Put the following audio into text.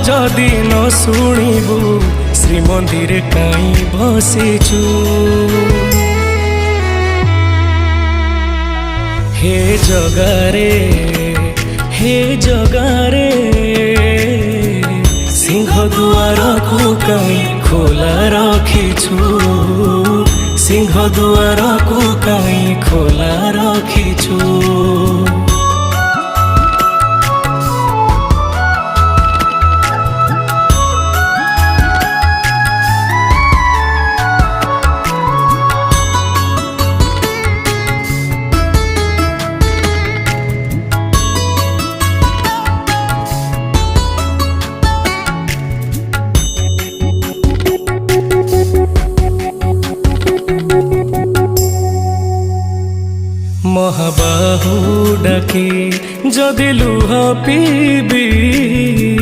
जदि न शुणु श्रीमंदिर काई बसिचु। हे जगारे सिंह दुआर को काई खोला रखिछु। सिंह दुआर को काई खोला रखिछु। महाबाहु डाके जदि लुह पीबी